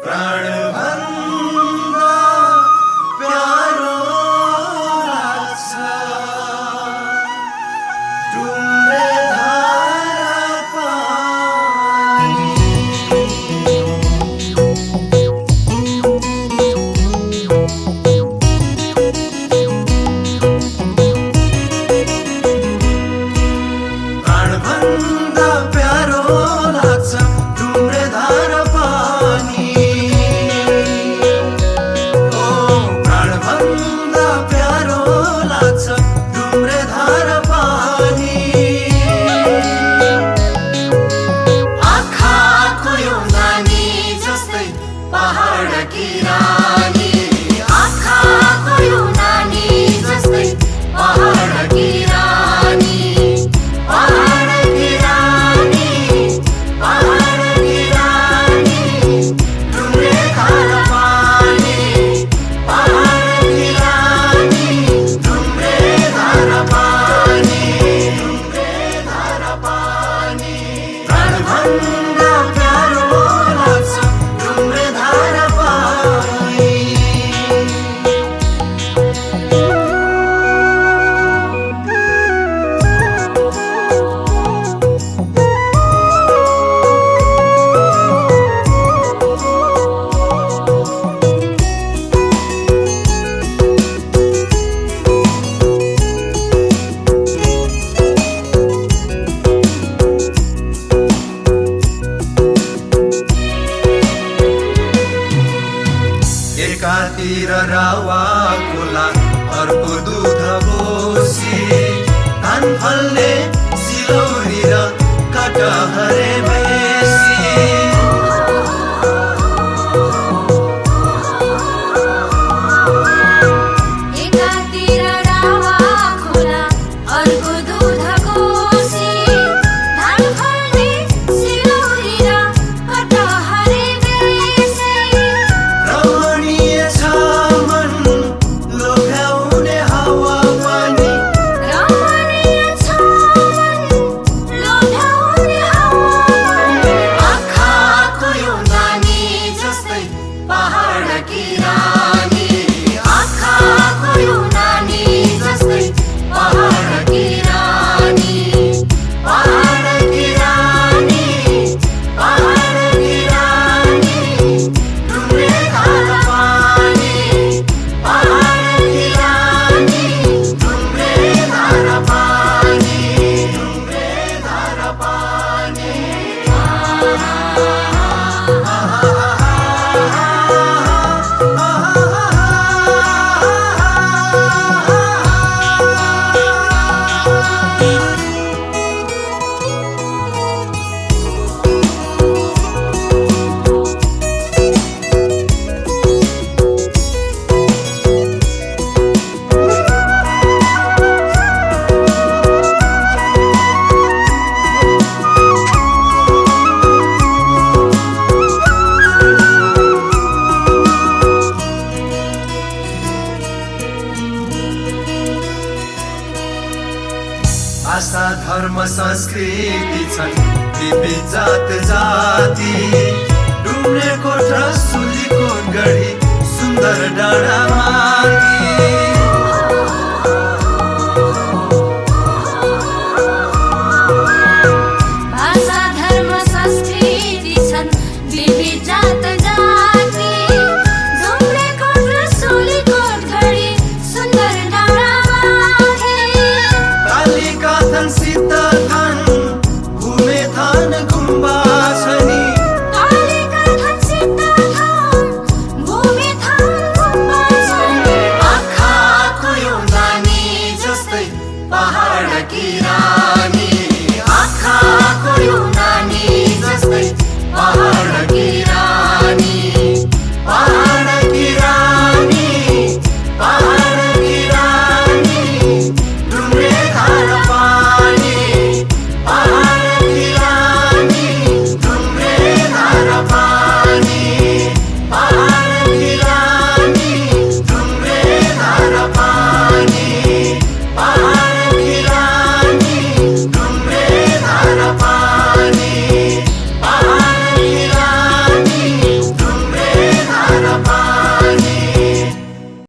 प्राणभन्दा प्यारो लाग्छ डुम्रे धारा पानी। प्राणभन्दा प्यारो लाग्छ डुम्रे धारा पानी। ओ प्राणभन्दा प्यारो लाग्छ डुम्रे धारा पानी। आँखाको यो नानी जस्तै पहाडकी रानी। आँखाको यो नानी जस्तै पहाडकी रानी। पहाडकी रानी, पहाडकी रानी, डुम्रे धारा पानी। पहाडकी रानी, डुम्रे धारा पानी, डुम्रे धारा पानी। प्राणभन्दा प्यारो लाग्छ डुम्रे धारा पानी। एकातिर रावा खोला अर्को दुध बोसी धान फल्ने सिलौरी र कटहरे बेसी। एकातिर रावा खोला अर्को दुध कोसी धान फल्ने सिलौरी र कटहरे बेसी। रमणीय छ मन लोभ्याउने हावा पानी। रमणीय छ मन लोभ्याउने हावापानी। आँखाको यो नानी जस्तै पहाडकी रानी। आँखाको यो नानी जस्तै पहाडकी रानी। पहाडकी रानी, पहाडकी रानी, डुम्रे धारा पानी। पहाडकी रानी, डुम्रे धारा पानी, डुम्रे धारा पानी। भाषा धर्म संस्कृति छन् विविध जात जाति। डुम्रे कोट र सुलीकोट गढी सुन्दर डाँडा माथि। भाषा धर्म संस्कृति छन् विविध जात